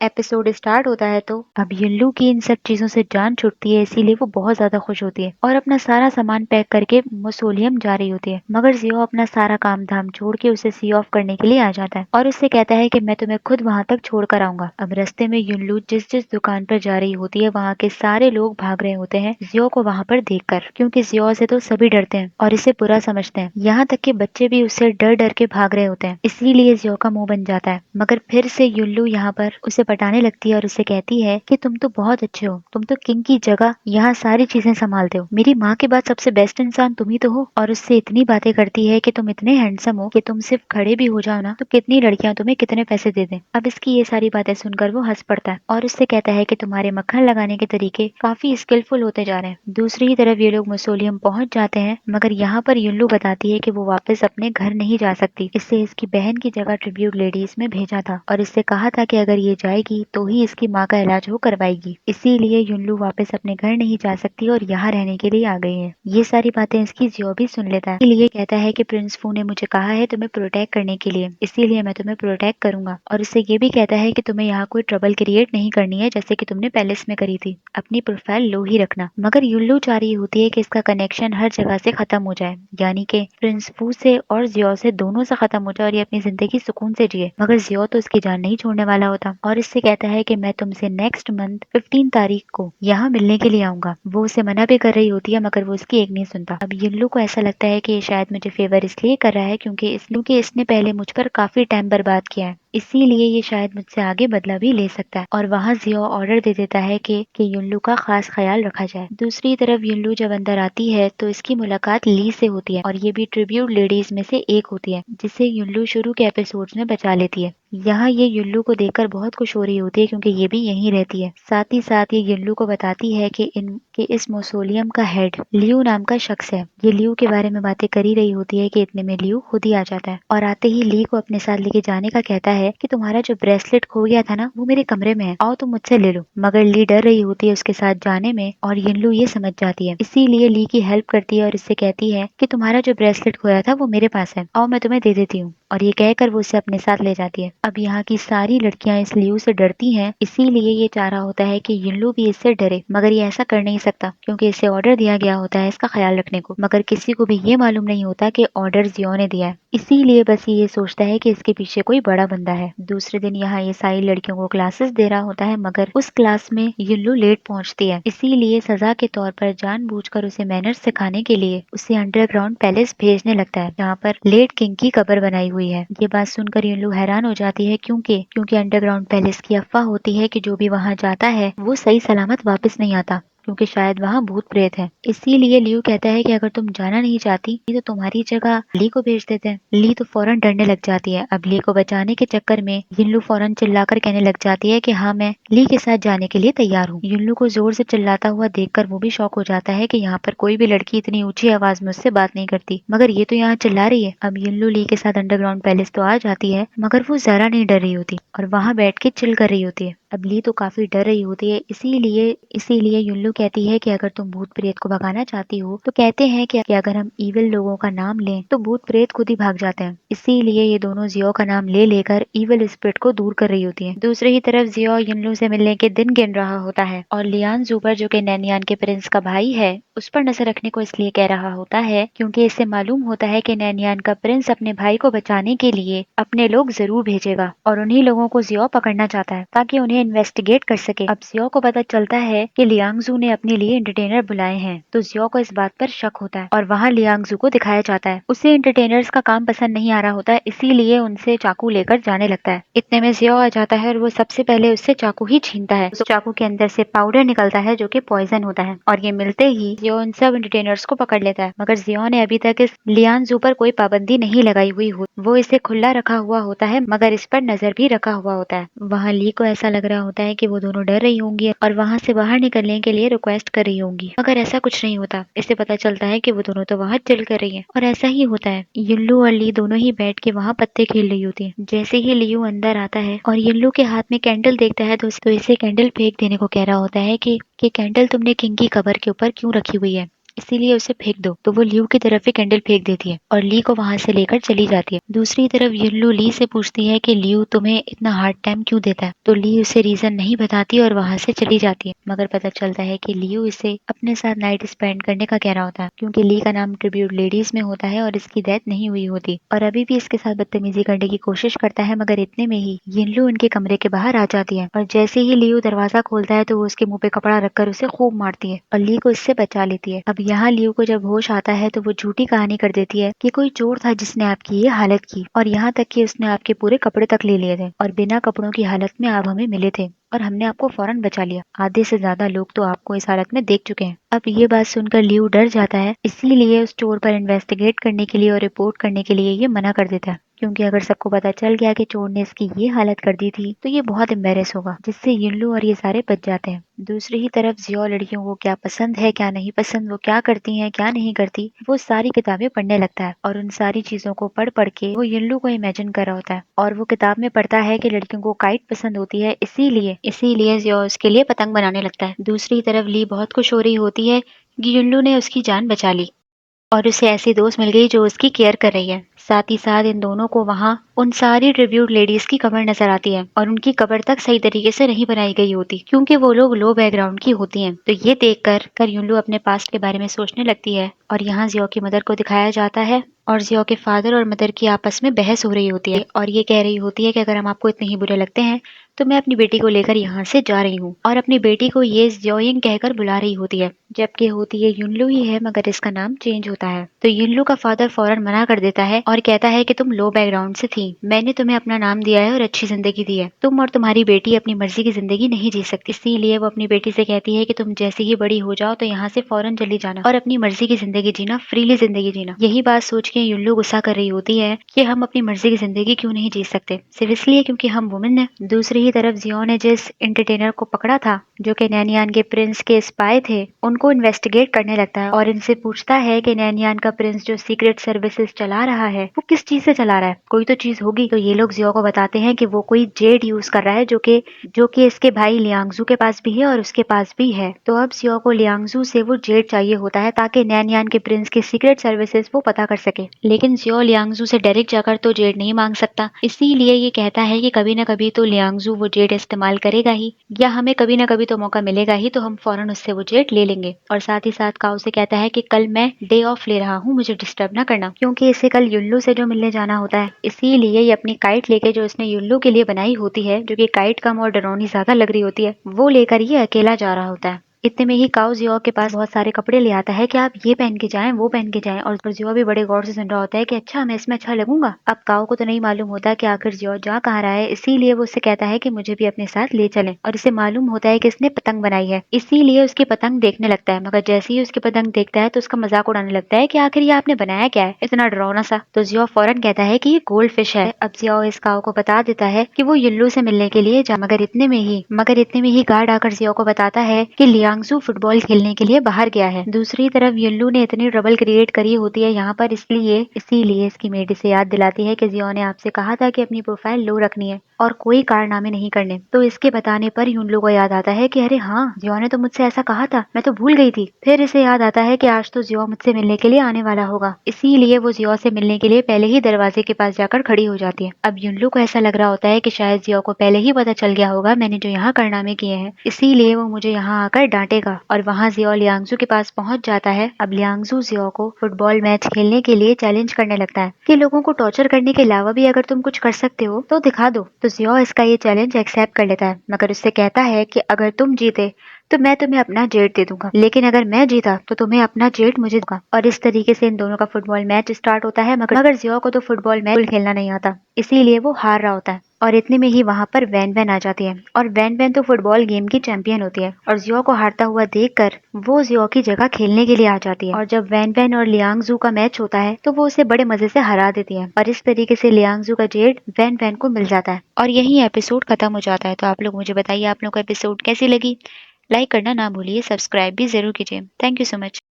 Episode start होता है तो अब युल्लू की इन सब चीजों से जान छूटती है, इसीलिए वो बहुत ज्यादा खुश होती है और अपना सारा सामान पैक करके मौसोलियम जा रही होती है। मगर जियो अपना सारा काम धाम छोड़ के उसे सी ऑफ करने के लिए आ जाता है और उससे कहता है कि मैं तुम्हें खुद वहां तक छोड़ कर आऊंगा। अब रास्ते में युल्लू जिस जिस दुकान पर जा रही होती है वहाँ के सारे लोग भाग रहे होते हैं जियो को वहाँ पर देखकर, क्योंकि जियो से तो सभी डरते हैं और इसे बुरा समझते हैं। यहाँ तक कि बच्चे भी उससे डर डर के भाग रहे होते हैं, इसीलिए जियो का मुंह बन जाता है। मगर फिर से युल्लू यहाँ पर उसे पटाने लगती है और उसे कहती है कि तुम तो बहुत अच्छे हो, तुम तो किंग की जगह यहाँ सारी चीजें संभालते हो, मेरी माँ के बाद सबसे बेस्ट इंसान तुम ही तो हो। और उससे इतनी बातें करती है कि तुम इतने हैंडसम हो कि तुम सिर्फ खड़े भी हो जाओ ना तो कितनी लड़कियां तुम्हें कितने पैसे दे दें। अब इसकी ये सारी बातें सुनकर वो हंस पड़ता है और उससे कहता है कि तुम्हारे मक्खन लगाने के तरीके काफी स्किलफुल होते जा रहे हैं। दूसरी ही तरफ ये लोग मौसोलियम पहुंच जाते हैं, मगर यहाँ पर युल्लू बताती है कि वो वापस अपने घर नहीं जा सकती, इससे इसकी बहन की जगह ट्रिब्यूट लेडीज में भेजा था और इससे कहा था कि अगर ये जाएगी तो ही इसकी माँ का इलाज वो करवाएगी। इसीलिए युल्लू वापस अपने घर नहीं जा सकती और यहाँ रहने के लिए आ गई है। ये सारी बातें इसकी जियो भी सुन लेता है, इसलिए कहता है कि प्रिंस फू ने मुझे कहा है तुम्हें प्रोटेक्ट करने के लिए, इसीलिए मैं तुम्हें प्रोटेक्ट करूंगा। और उससे ये भी कहता है कि तुम्हें यहाँ कोई ट्रबल क्रिएट नहीं करनी है जैसे कि तुमने पैलेस में करी थी, अपनी प्रोफाइल लो ही रखना। मगर युल्लू चाह रही होती है कि इसका कनेक्शन हर जगह से खत्म हो जाए, यानी कि प्रिंस फू से और जियो से दोनों से खत्म हो जाए और ये अपनी जिंदगी सुकून से जिए। मगर जियो तो इसकी जान नहीं छोड़ने वाला होता और इससे कहता है कि मैं तुमसे नेक्स्ट मंथ 15 तारीख को यहाँ मिलने के लिए आऊंगा। वो उसे मना भी कर रही होती है मगर वो उसकी एक नहीं सुनता। अब युल्लू को ऐसा लगता है कि ये शायद मुझे फेवर इसलिए कर रहा है क्योंकि इसने पहले मुझ पर काफी टाइम बर्बाद किया है, इसीलिए ये शायद मुझसे आगे बदला भी ले सकता है। और वहाँ जियो ऑर्डर दे देता है कि युल्लू का खास ख्याल रखा जाए। दूसरी तरफ युल्लू जब अंदर आती है तो इसकी मुलाकात ली से होती है और ये भी ट्रिब्यूट लेडीज में से एक होती है, जिसे युल्लू शुरू के एपिसोड्स में बचा लेती है। यहाँ ये युल्लू को देखकर बहुत खुश हो रही होती है क्योंकि ये भी यहीं रहती है। साथ ही साथ ये युल्लू को बताती है कि इस मौसोलियम का हेड लियू नाम का शख्स है। ये लियू के बारे में बातें कर ही रही होती है कि इतने में लियू खुद ही आ जाता है और आते ही ली को अपने साथ लेके जाने का कहता है कि तुम्हारा जो ब्रेसलेट खो गया था ना वो मेरे कमरे में है, आओ तुम मुझसे ले लो। मगर ली डर रही होती है उसके साथ जाने में और युल्लू ये समझ जाती है, इसीलिए ली की हेल्प करती है और इससे कहती है कि तुम्हारा जो ब्रेसलेट खोया था वो मेरे पास है, आओ मैं तुम्हें दे देती हूँ। और ये कहकर वो उसे अपने साथ ले जाती है। अब यहाँ की सारी लड़कियां इस लियू से डरती हैं, इसीलिए ये चाह रहा होता है कि युल्लू भी इससे डरे, मगर ये ऐसा कर नहीं सकता क्योंकि इसे ऑर्डर दिया गया होता है इसका ख्याल रखने को। मगर किसी को भी ये मालूम नहीं होता कि ऑर्डर जियो ने दिया है, इसीलिए बस ये सोचता है कि इसके पीछे कोई बड़ा बंदा है। दूसरे दिन यहाँ ये सारी लड़कियों को क्लासेस दे रहा होता है, मगर उस क्लास में युल्लू लेट पहुंचती है, इसीलिए सजा के तौर पर जानबूझकर उसे मैनर्स सिखाने के लिए उसे अंडरग्राउंड पैलेस भेजने लगता है, जहाँ पर लेट किंग की कब्र बनाई हुई है। ये बात सुनकर युल्लू हैरान हो जाती है क्योंकि अंडरग्राउंड पैलेस की अफवाह होती है कि जो भी वहाँ जाता है वो सही सलामत वापस नहीं आता, क्योंकि शायद वहाँ भूत प्रेत है। इसीलिए लियू कहता है कि अगर तुम जाना नहीं चाहती तो तुम्हारी जगह ली को भेज देते हैं। ली तो फौरन डरने लग जाती है। अब ली को बचाने के चक्कर में युल्लू फौरन चिल्लाकर कहने लग जाती है कि हाँ मैं ली के साथ जाने के लिए तैयार हूँ। युल्लू को जोर से चिल्लाता हुआ देखकर वो भी शॉक हो जाता है कि यहाँ पर कोई भी लड़की इतनी ऊंची आवाज में उससे बात नहीं करती, मगर ये तो यहाँ चिल्ला रही है। अब युल्लू ली के साथ अंडरग्राउंड पैलेस तो आ जाती है, मगर वो जरा नहीं डर रही होती और वहाँ बैठ के चिल कर रही होती है। अब ली तो काफी डर रही होती है, इसीलिए युल्लू कहती है कि अगर तुम भूत प्रेत को भगाना चाहती हो तो कहते हैं कि अगर हम इविल लोगों का नाम लें तो भूत प्रेत खुद ही भाग जाते हैं। इसीलिए ये दोनों जियो का नाम ले लेकर इविल स्पिरिट को दूर कर रही होती है। दूसरी ही तरफ जियो युल्लू से मिलने के दिन गिन रहा होता है और लियान जूबर जो कि नैनियान के प्रिंस का भाई है उस पर नजर रखने को इसलिए कह रहा होता है क्योंकि इससे मालूम होता है कि नैनियान का प्रिंस अपने भाई को बचाने के लिए अपने लोग जरूर भेजेगा और उन्हीं लोगों को जियो पकड़ना चाहता है ताकि उन्हें इन्वेस्टिगेट कर सके। अब जियो को पता चलता है कि लियांगजू ने अपने लिए एंटरटेनर बुलाए हैं, तो जियो को इस बात पर शक होता है और वहाँ लियांगजू को दिखाया जाता है। उसे एंटरटेनर्स का काम पसंद नहीं आ रहा होता है, इसीलिए उनसे चाकू लेकर जाने लगता है। इतने में जियो आ जाता है और वो सबसे पहले उससे चाकू ही छीनता है। उस चाकू के अंदर से पाउडर निकलता है जो कि पॉइजन होता है और ये मिलते ही जियो उन सब एंटरटेनर्स को पकड़ लेता है। मगर जियो ने अभी तक इस लियांगजू पर कोई पाबंदी नहीं लगाई हुई हो, वो इसे खुला रखा हुआ होता है मगर इस पर नजर भी रखा हुआ होता है। वहाँ ली को ऐसा लग रहा होता है कि वो दोनों डर रही होंगी और वहाँ से बाहर निकलने के लिए रिक्वेस्ट कर रही होंगी, मगर ऐसा कुछ नहीं होता। इससे पता चलता है कि वो दोनों तो वहाँ चिल कर रही हैं और ऐसा ही होता है। युल्लू और ली दोनों ही बैठ के वहाँ पत्ते खेल रही होती है। जैसे ही लियू अंदर आता है और युल्लू के हाथ में कैंडल देखता है तो इसे कैंडल फेंक देने को कह रहा होता है कि कैंडल तुमने किंग की कब्र के ऊपर क्यों रखी हुई है, इसीलिए उसे फेंक दो। तो वो लियू की तरफ ही कैंडल फेंक देती है और ली को वहां से लेकर चली जाती है। दूसरी तरफ युनलू ली से पूछती है कि लियू तुम्हें इतना हार्ड टाइम क्यों देता है। तो ली उसे रीजन नहीं बताती और वहां से चली जाती है। मगर पता चलता है कि लियू इसे अपने साथ नाइट स्पेंड करने का कह रहा होता है, क्योंकि ली का नाम ट्रिब्यूट लेडीज में होता है और इसकी डेथ नहीं हुई होती और अभी भी इसके साथ बदतमीजी करने की कोशिश करता है। मगर इतने में ही यिनलू उनके कमरे के बाहर आ जाती है और जैसे ही लियू दरवाजा खोलता है तो वो उसके मुंह पे कपड़ा रखकर उसे खूब मारती है और ली को इससे बचा लेती है। अब यहाँ लियू को जब होश आता है तो वो झूठी कहानी कर देती है कि कोई चोर था जिसने आपकी ये हालत की और यहाँ तक कि उसने आपके पूरे कपड़े तक ले लिए थे और बिना कपड़ों की हालत में आप हमें मिले थे और हमने आपको फौरन बचा लिया। आधे से ज्यादा लोग तो आपको इस हालत में देख चुके हैं। अब ये बात सुनकर लियू डर जाता है, इसीलिए उस चोर पर इन्वेस्टिगेट करने के लिए और रिपोर्ट करने के लिए ये मना कर देता है, क्योंकि अगर सबको पता चल गया कि चोर ने इसकी ये हालत कर दी थी तो ये बहुत एम्बेरस होगा, जिससे यिनलू और ये सारे बच जाते हैं। दूसरी ही तरफ जियो लड़कियों को क्या पसंद है क्या नहीं पसंद, वो क्या करती हैं क्या नहीं करती, वो सारी किताबें पढ़ने लगता है और उन सारी चीजों को पढ़ पढ़ के वो यिनलू को इमेजिन कर रहा होता है और वो किताब में पढ़ता है कि लड़कियों को काइट पसंद होती है, इसीलिए इसीलिए जियो उसके लिए पतंग बनाने लगता है। दूसरी तरफ ली बहुत खुश हो रही होती है कि यिनलू ने उसकी जान बचा ली और उसे ऐसी दोस्त मिल गई जो उसकी केयर कर रही है। साथ ही साथ इन दोनों को वहाँ उन सारी ट्रिब्यूट लेडीज की कबर नजर आती है और उनकी कबर तक सही तरीके से नहीं बनाई गई होती, क्योंकि वो लोग लो बैकग्राउंड की होती हैं। तो ये देखकर युनलू अपने पास्ट के बारे में सोचने लगती है और यहाँ जियो की मदर को दिखाया जाता है और जियो के फादर और मदर की आपस में बहस हो रही होती है और ये कह रही होती है कि अगर हम आपको इतने ही बुरे लगते हैं तो मैं अपनी बेटी को लेकर यहाँ से जा रही हूँ और अपनी बेटी को ये जियोइंग कहकर बुला रही होती है, जबकि होती है युनलू ही है मगर इसका नाम चेंज होता है। तो युनलू का फादर फौरन मना कर देता है और कहता है कि तुम लो बैकग्राउंड से थी, मैंने तुम्हें अपना नाम दिया है और अच्छी जिंदगी दी है, तुम और तुम्हारी बेटी अपनी मर्जी की जिंदगी नहीं जी सकती। इसीलिए वो अपनी बेटी से कहती है कि तुम जैसे ही बड़ी हो जाओ तो यहाँ से फौरन चली जाना और अपनी मर्जी की जिंदगी जीना, फ्रीली जिंदगी जीना। यही बात सोच के युनलू गुस्सा कर रही होती है कि हम अपनी मर्जी की जिंदगी क्यों नहीं जी सकते, सिर्फ इसलिए क्योंकि हम वुमेन है। दूसरी ही तरफ जियो ने जिस एंटरटेनर को पकड़ा था जो कि नैनियान के प्रिंस के स्पाई थे, उनको इन्वेस्टिगेट करने लगता है और इनसे पूछता है कि नैनियान का प्रिंस जो सीक्रेट सर्विसेज चला रहा है वो किस चीज से चला रहा है, कोई तो चीज होगी। तो ये लोग जियो को बताते हैं कि वो कोई जेड यूज कर रहा है जो कि इसके भाई लियांगजू के पास भी है और उसके पास भी है। तो अब जियो को लियांगजू से वो जेड चाहिए होता है ताकि नैनियान के प्रिंस की सीक्रेट सर्विसेज वो पता कर सके, लेकिन जियो लियांगजू से डायरेक्ट जाकर तो जेड नहीं मांग सकता, इसीलिए ये कहता है कि कभी न कभी तो लियांगजू वो जेड इस्तेमाल करेगा ही, या हमें कभी न कभी तो मौका मिलेगा ही, तो हम फौरन उससे वो जेट ले लेंगे। और साथ ही साथ काओ से कहता है कि कल मैं डे ऑफ ले रहा हूँ, मुझे डिस्टर्ब ना करना, क्योंकि इसे कल युल्लू से जो मिलने जाना होता है। इसीलिए ये अपनी काइट लेके जो इसने युल्लू के लिए बनाई होती है, जो कि काइट कम और डरौनी ज्यादा लग रही होती है, वो लेकर ये अकेला जा रहा होता है। इतने में ही काओ जियो के पास बहुत सारे कपड़े ले आता है कि आप ये पहन के जाएं वो पहन के जाएं, और जियो भी बड़े गौर से सुन रहा होता है कि अच्छा मैं इसमें अच्छा लगूंगा। अब काओ को तो नहीं मालूम होता कि आखिर जियो जा कहाँ रहा है, इसीलिए वो उससे कहता है कि मुझे भी अपने साथ ले चलें, और इसे मालूम होता है कि इसने पतंग बनाई है, इसीलिए उसकी पतंग देखने लगता है। मगर जैसे ही उसकी पतंग देखता है तो उसका मजाक उड़ाने लगता है कि आखिर ये आपने बनाया क्या है इतना डरावना सा। तो जियो फौरन कहता है कि ये गोल्ड फिश है। अब जियो इस काओ को बता देता है कि वो युल्लू से मिलने के लिए जा, मगर इतने में ही गार्ड आकर जियो को बताता है कि लियांगजू फुटबॉल खेलने के लिए बाहर गया है। दूसरी तरफ युल्लू ने इतनी ट्रबल क्रिएट करी होती है यहाँ पर, इसीलिए इसकी मेड इसे याद दिलाती है कि जियो ने आपसे कहा था कि अपनी प्रोफाइल लो रखनी है और कोई कारनामे नहीं करने। तो इसके बताने पर युल्लू को याद आता है कि अरे हाँ, जियो ने तो मुझसे ऐसा कहा था, मैं तो भूल गई थी। फिर इसे याद आता है कि आज तो जियो मुझसे मिलने के लिए आने वाला होगा, इसीलिए वो जियो से मिलने के लिए पहले ही दरवाजे के पास जाकर खड़ी हो जाती है। अब युल्लू को ऐसा लग रहा होता है कि शायद जियो को पहले ही पता चल गया होगा मैंने जो यहाँ कारनामे किए हैं, इसीलिए वो मुझे यहाँ आकर डांटेगा। और वहाँ जियो लियांगजू के पास पहुंच जाता है। अब लियांगजू जियो को फुटबॉल मैच खेलने के लिए चैलेंज करने लगता है कि लोगों को टॉर्चर करने के अलावा भी अगर तुम कुछ कर सकते हो तो दिखा दो। तो जियो इसका ये चैलेंज एक्सेप्ट कर लेता है, मगर उससे कहता है कि अगर तुम जीते तो मैं तुम्हें अपना जेट दे दूंगा, लेकिन अगर मैं जीता तो तुम्हें अपना जेट मुझे दूंगा। और इस तरीके से इन दोनों का फुटबॉल मैच स्टार्ट होता है। मगर जियो को तो फुटबॉल मैच खेलना नहीं आता, इसीलिए वो हार रहा होता है। और इतने में ही वहां पर वैन वैन आ जाती है, और वैन वैन तो फुटबॉल गेम की चैंपियन होती है, और जियो को हारता हुआ देखकर वो जियो की जगह खेलने के लिए आ जाती है। और जब वैन वैन और लियांगजू का मैच होता है तो वो उसे बड़े मजे से हरा देती है, और इस तरीके से लियांगजू का जेट वैन वैन को मिल जाता है और यही एपिसोड खत्म हो जाता है। तो आप लोग मुझे बताइए आप लोग को एपिसोड कैसी लगी। लाइक करना ना भूलिए, सब्सक्राइब भी जरूर कीजिए। Thank you so much.